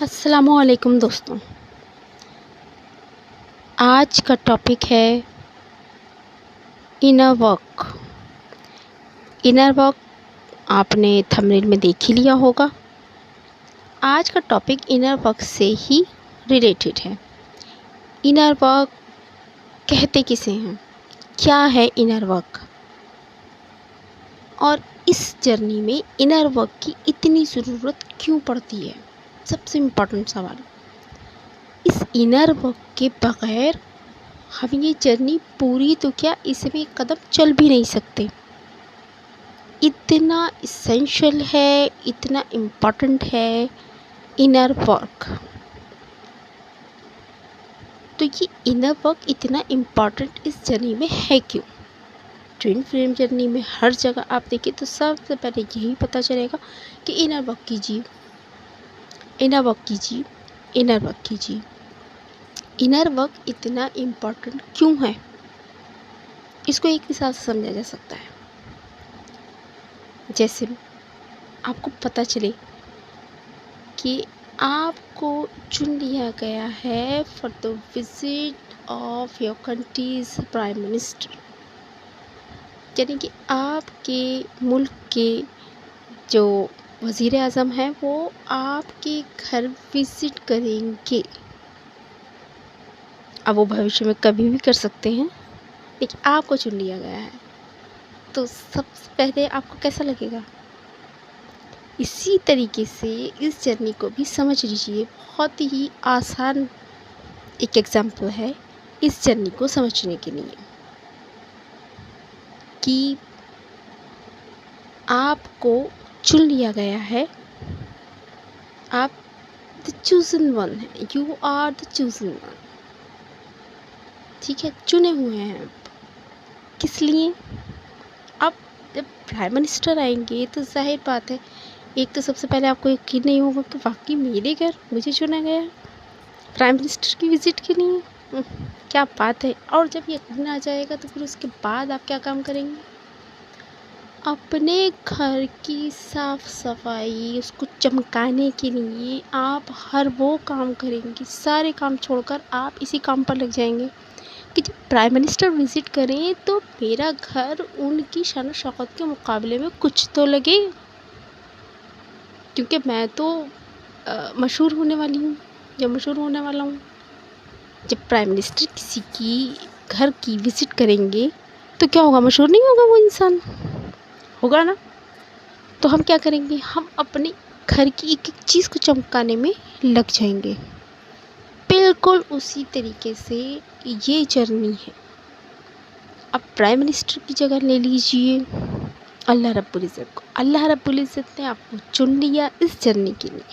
अस्सलामुअलैकुम दोस्तों। आज का टॉपिक है इनर वर्क। इनर वर्क आपने थंबनेल में देख ही लिया होगा। आज का टॉपिक इनर वर्क से ही रिलेटेड है। इनर वर्क कहते किसे हैं, क्या है इनर वर्क, और इस जर्नी में इनर वर्क की इतनी ज़रूरत क्यों पड़ती है। सबसे इम्पोर्टेंट सवाल, इस इनर वर्क के बगैर हम ये जर्नी पूरी तो क्या इसमें कदम चल भी नहीं सकते। इतना इसेंशियल है, इतना इम्पोर्टेंट है इनर वर्क। तो ये इनर वर्क इतना इम्पोर्टेंट इस जर्नी में है क्यों। ट्विन फ्लेम जर्नी में हर जगह आप देखिए तो सबसे पहले यही पता चलेगा कि इनर वर्क कीजिए, इनर वर्क कीजिए, इनर वर्क कीजिए। इनर वर्क इतना इम्पोर्टेंट क्यों है, इसको एक हिसाब से समझा जा सकता है। जैसे आपको पता चले कि आपको चुन लिया गया है for the visit of your country's prime minister, यानी कि आपके मुल्क के जो वज़ीर आज़म हैं वो आपके घर विजिट करेंगे। अब वो भविष्य में कभी भी कर सकते हैं, लेकिन आपको चुन लिया गया है, तो सबसे पहले आपको कैसा लगेगा। इसी तरीके से इस जर्नी को भी समझ लीजिए। बहुत ही आसान एक एग्जाम्पल है इस जर्नी को समझने के लिए कि आपको चुन लिया गया है, आप द चूजन वन है, you are the chosen one. ठीक है, चुने हुए हैं आप। किस लिए। अब जब प्राइम मिनिस्टर आएंगे तो जाहिर बात है, एक तो सबसे पहले आपको यकीन नहीं होगा कि वाकई मेरे घर मुझे चुना गया है प्राइम मिनिस्टर की विज़िट के लिए। क्या बात है। और जब यकीन आ जाएगा तो फिर उसके बाद आप क्या काम करेंगे, अपने घर की साफ सफाई, उसको चमकाने के लिए आप हर वो काम करेंगे। सारे काम छोड़कर आप इसी काम पर लग जाएंगे कि जब प्राइम मिनिस्टर विज़िट करें तो मेरा घर उनकी शान शौकत के मुकाबले में कुछ तो लगे, क्योंकि मैं तो मशहूर होने वाली हूँ या मशहूर होने वाला हूँ। जब प्राइम मिनिस्टर किसी की घर की विज़िट करेंगे तो क्या होगा, मशहूर नहीं होगा वो इंसान, होगा ना। तो हम क्या करेंगे, हम अपने घर की एक एक चीज़ को चमकाने में लग जाएंगे। बिल्कुल उसी तरीके से ये जर्नी है। अब प्राइम मिनिस्टर की जगह ले लीजिए अल्लाह रब्बुल इज़्ज़त को। अल्लाह रब्बुल इज़्ज़त ने आपको चुन लिया इस जर्नी के लिए,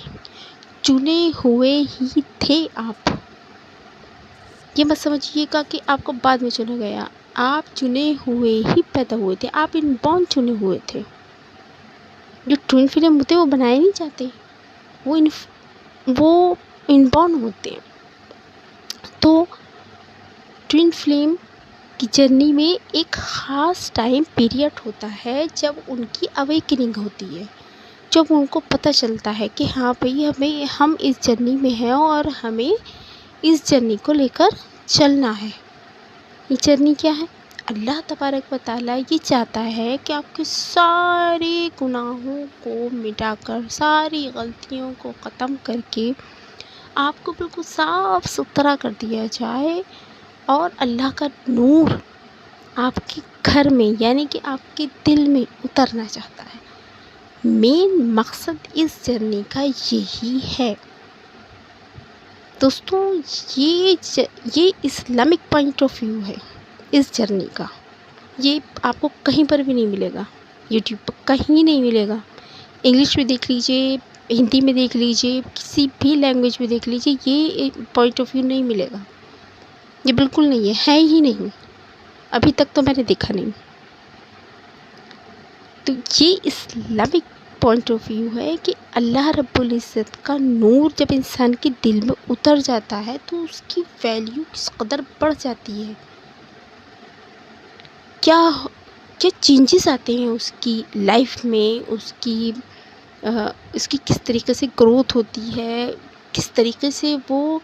चुने हुए ही थे आप। ये मत समझिएगा कि आपको बाद में चुना गया, आप चुने हुए ही पैदा हुए थे, आप इनबॉर्न चुने हुए थे। जो ट्विन फ्लेम होते हैं वो बनाए नहीं जाते, वो इनबॉर्न होते हैं। तो ट्विन फ्लेम की जर्नी में एक ख़ास टाइम पीरियड होता है जब उनकी अवेकनिंग होती है, जब उनको पता चलता है कि हाँ भाई हम इस जर्नी में हैं और हमें इस जर्नी को लेकर चलना है। ये जर्नी क्या है, अल्लाह तबारक व तआला ये चाहता है कि आपके सारे गुनाहों को मिटाकर, सारी गलतियों को ख़त्म करके आपको बिल्कुल साफ़ सुथरा कर दिया जाए और अल्लाह का नूर आपके घर में यानी कि आपके दिल में उतरना चाहता है। मेन मकसद इस जर्नी का यही है दोस्तों। ये इस्लामिक पॉइंट ऑफ व्यू है इस जर्नी का। ये आपको कहीं पर भी नहीं मिलेगा, यूट्यूब पर कहीं नहीं मिलेगा। इंग्लिश में देख लीजिए, हिंदी में देख लीजिए, किसी भी लैंग्वेज में देख लीजिए, ये पॉइंट ऑफ व्यू नहीं मिलेगा। ये बिल्कुल नहीं है ही नहीं, अभी तक तो मैंने देखा नहीं। तो ये इस्लामिक पॉइंट ऑफ व्यू है कि अल्लाह रब्बुल इज़्ज़त का नूर जब इंसान के दिल में उतर जाता है तो उसकी वैल्यू किस कदर बढ़ जाती है, क्या क्या चेंजेस आते हैं उसकी लाइफ में, उसकी किस तरीके से ग्रोथ होती है, किस तरीके से वो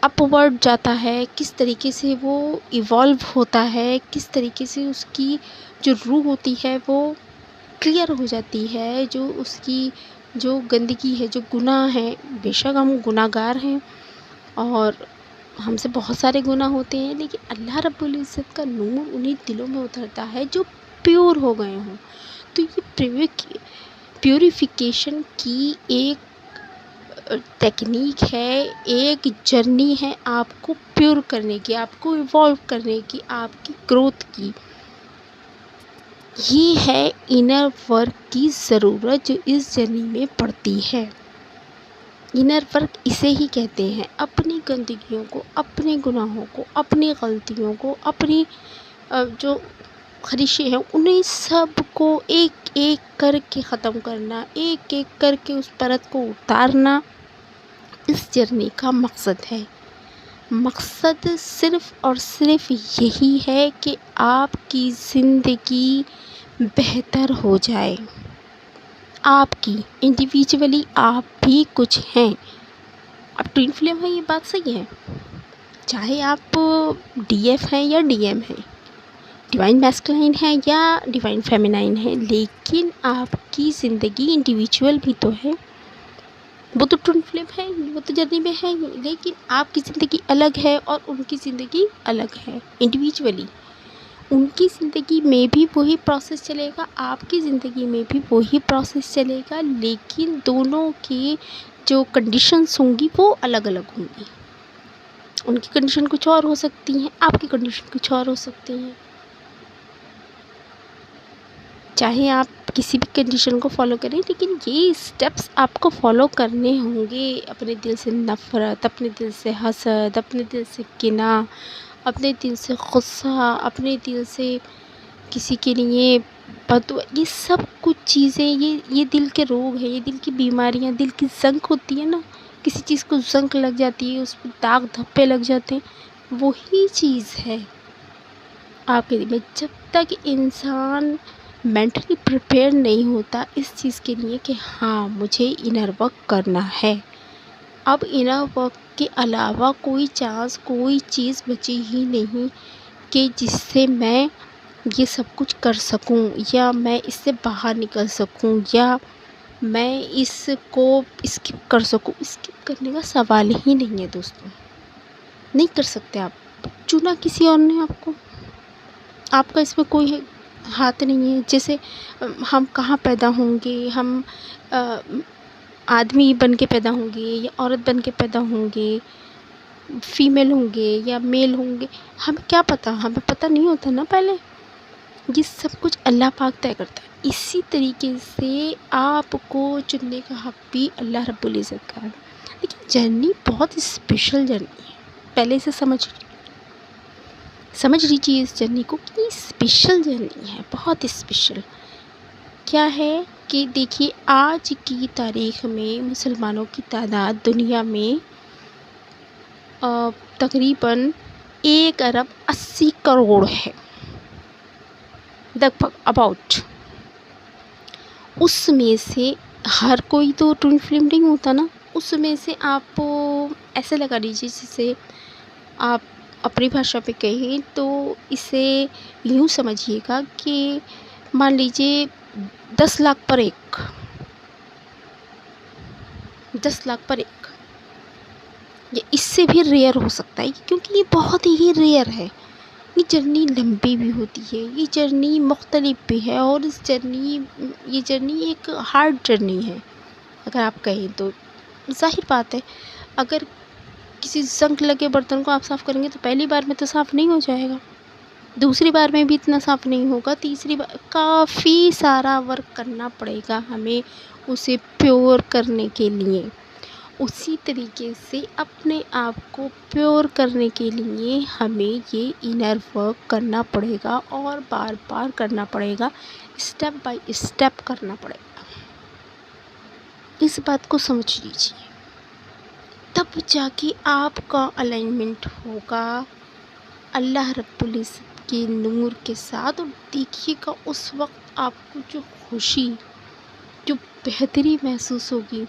अपवर्ड जाता है, किस तरीके से वो इवॉल्व होता है, किस तरीके से उसकी जो रूह होती है वो क्लियर हो जाती है, जो उसकी जो गंदगी है, जो गुनाह है, बेशक हम गुनाहगार हैं और हमसे बहुत सारे गुनाह होते हैं, लेकिन अल्लाह रब्बुल इज़्ज़त का नूर उन्हीं दिलों में उतरता है जो प्योर हो गए हों। तो ये प्यूरिफिकेशन की एक टेक्निक है, एक जर्नी है आपको प्योर करने की, आपको इवॉल्व करने की, आपकी ग्रोथ की। ये है इनर वर्क की ज़रूरत जो इस जर्नी में पड़ती है। इनर वर्क इसे ही कहते हैं, अपनी गंदगियों को, अपने गुनाहों को, अपनी गलतियों को, अपनी जो ख़्वाहिशें हैं उन्हें सब को एक एक करके ख़त्म करना, एक एक करके उस परत को उतारना इस जर्नी का मकसद है। मकसद सिर्फ़ और सिर्फ यही है कि आपकी ज़िंदगी बेहतर हो जाए। आपकी इंडिविजुअली आप भी कुछ हैं। अब ट्विन फ्लेम है, ये बात सही है। चाहे आप डीएफ हैं या डीएम हैं, डिवाइन मैस्कुलाइन है या डिवाइन फेमिनाइन है, लेकिन आपकी ज़िंदगी इंडिविजुअल भी तो है। वो तो ट्विन फ्लेम है, वो तो जर्नी में है ही, लेकिन आपकी ज़िंदगी अलग है और उनकी ज़िंदगी अलग है। इंडिविजुअली उनकी ज़िंदगी में भी वही प्रोसेस चलेगा, आपकी ज़िंदगी में भी वही प्रोसेस चलेगा, लेकिन दोनों की जो कंडीशंस होंगी वो अलग अलग होंगी। उनकी कंडीशन कुछ और हो सकती हैं, आपकी कंडीशन कुछ और हो सकती हैं। चाहे आप किसी भी कंडीशन को फॉलो करें, लेकिन ये स्टेप्स आपको फॉलो करने होंगे। अपने दिल से नफ़रत, अपने दिल से हसद, अपने दिल से किना, अपने दिल से गुस्सा, अपने दिल से किसी के लिए बददुआ, ये सब कुछ चीज़ें, ये दिल के रोग हैं, ये दिल की बीमारियाँ, दिल की ज़ंक होती है ना, किसी चीज़ को ज़ंक लग जाती है, उस पर दाग धब्बे लग जाते हैं, वही चीज़ है आपके दिल में। जब तक इंसान मेंटली प्रिपेयर नहीं होता इस चीज़ के लिए कि हाँ मुझे इनर वर्क करना है, अब इनर वर्क के अलावा कोई चांस, कोई चीज़ बची ही नहीं कि जिससे मैं ये सब कुछ कर सकूं या मैं इससे बाहर निकल सकूं या मैं इसको स्किप कर सकूं। स्किप करने का सवाल ही नहीं है दोस्तों, नहीं कर सकते आप। चुना किसी और ने आपको, आपका इसमें कोई हाथ नहीं है। जैसे हम कहाँ पैदा होंगे, हम आदमी बन के पैदा होंगे या औरत बन के पैदा होंगे, फीमेल होंगे या मेल होंगे, हमें क्या पता, हमें पता नहीं होता ना पहले। ये सब कुछ अल्लाह पाक तय करता है। इसी तरीके से आपको चुनने का हक भी अल्लाह रब्बुल इज़्ज़त का है। लेकिन जर्नी बहुत स्पेशल जर्नी है, पहले से समझ लीजिए इस जर्नी को कि स्पेशल जर्नी है, बहुत स्पेशल। क्या है कि देखिए आज की तारीख़ में मुसलमानों की तादाद दुनिया में तकरीबन 1 अरब 80 करोड़ है, लगभग अबाउट। उसमें से हर कोई तो ट्विन फ्लेम नहीं होता ना, उसमें से आप ऐसे लगा लीजिए, जैसे आप अपनी भाषा पे कहें तो इसे यूँ समझिएगा कि मान लीजिए 10 लाख पर एक, 10 लाख पर एक, या इससे भी रेयर हो सकता है, क्योंकि ये बहुत ही रेयर है। ये जर्नी लंबी भी होती है, ये जर्नी मुख्तलिफ भी है, और ये जर्नी एक हार्ड जर्नी है अगर आप कहें तो। ज़ाहिर बात है, अगर किसी ज़ंग लगे बर्तन को आप साफ़ करेंगे तो पहली बार में तो साफ़ नहीं हो जाएगा, दूसरी बार में भी इतना साफ़ नहीं होगा, तीसरी बार काफ़ी सारा वर्क करना पड़ेगा हमें उसे प्योर करने के लिए। उसी तरीके से अपने आप को प्योर करने के लिए हमें ये इनर वर्क करना पड़ेगा और बार बार करना पड़ेगा, स्टेप बाय स्टेप करना पड़ेगा। इस बात को समझ लीजिए, तब जाके आपका अलाइनमेंट होगा अल्लाह रब्बुल इज़्ज़त के नूर के साथ। और देखिएगा उस वक्त आपको जो खुशी, जो बेहतरी महसूस होगी,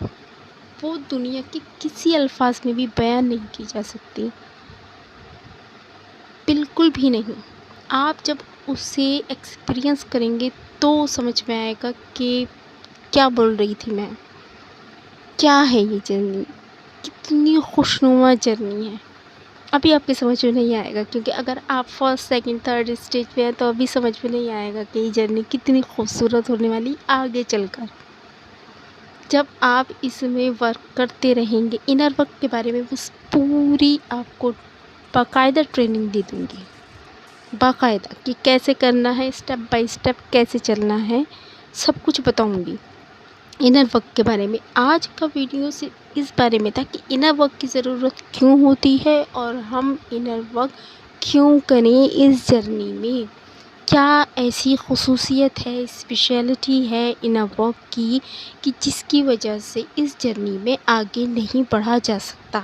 वो दुनिया के किसी अल्फाज में भी बयान नहीं की जा सकती, बिल्कुल भी नहीं। आप जब उसे एक्सपीरियंस करेंगे तो समझ में आएगा कि क्या बोल रही थी मैं, क्या है ये जर्नी, कितनी खुशनुमा जर्नी है। अभी आपके समझ में नहीं आएगा, क्योंकि अगर आप फर्स्ट सेकंड थर्ड स्टेज पे हैं तो अभी समझ में नहीं आएगा कि ये जर्नी कितनी खूबसूरत होने वाली आगे चलकर। जब आप इसमें वर्क करते रहेंगे, इनर वर्क के बारे में बस पूरी आपको बाकायदा ट्रेनिंग दे दूँगी, बाकायदा कि कैसे करना है, स्टेप बाय स्टेप कैसे चलना है, सब कुछ बताऊँगी इनर वर्क के बारे में। आज का वीडियो सिर्फ इस बारे में था कि इनर वर्क की ज़रूरत क्यों होती है और हम इनर वर्क क्यों करें इस जर्नी में। क्या ऐसी ख़ुसूसियत है, स्पेशलिटी है इनर वर्क की कि जिसकी वजह से इस जर्नी में आगे नहीं बढ़ा जा सकता।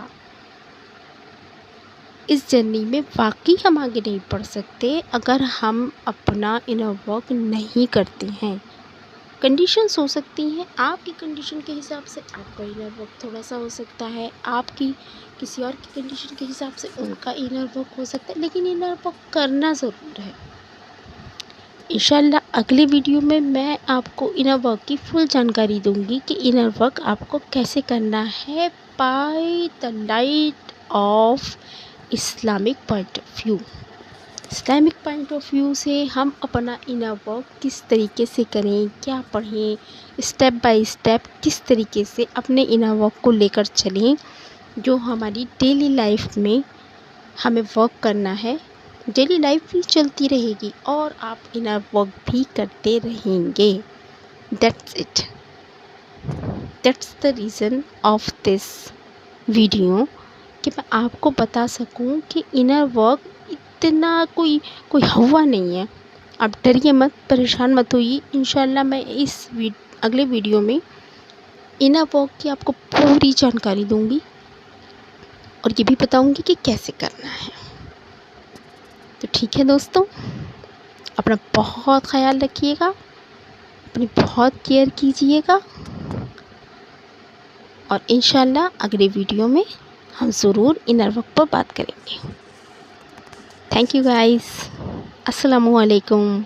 इस जर्नी में वाकई हम आगे नहीं बढ़ सकते अगर हम अपना इनर वर्क नहीं करते हैं। कंडीशंस हो सकती हैं, आपकी कंडीशन के हिसाब से आपका इनर वर्क थोड़ा सा हो सकता है, आपकी किसी और की कंडीशन के हिसाब से उनका इनर वर्क हो सकता है, लेकिन इनर वर्क करना ज़रूर है। इंशाल्लाह अगले वीडियो में मैं आपको इनर वर्क की फुल जानकारी दूंगी कि इनर वर्क आपको कैसे करना है by the light of Islamic point of view. Islamic point of view से हम अपना इनर वर्क किस तरीके से करें, क्या पढ़ें, स्टेप बाय स्टेप किस तरीके से अपने इनर वर्क को लेकर चलें, जो हमारी डेली लाइफ में हमें वर्क करना है। डेली लाइफ भी चलती रहेगी और आप इनर वर्क भी करते रहेंगे। That's it, that's the reason of this video, कि मैं आपको बता सकूं कि इनर वर्क इतना कोई हवा नहीं है। आप डरिए मत, परेशान मत होइए। इंशाल्लाह मैं इस अगले वीडियो में इनर वर्क की आपको पूरी जानकारी दूंगी और ये भी बताऊंगी कि कैसे करना है। तो ठीक है दोस्तों, अपना बहुत ख्याल रखिएगा, अपनी बहुत केयर कीजिएगा और इंशाल्लाह अगले वीडियो में हम ज़रूर इनर वर्क पर बात करेंगे। थैंक यू गाइस, अस्सलामुअलैकुम।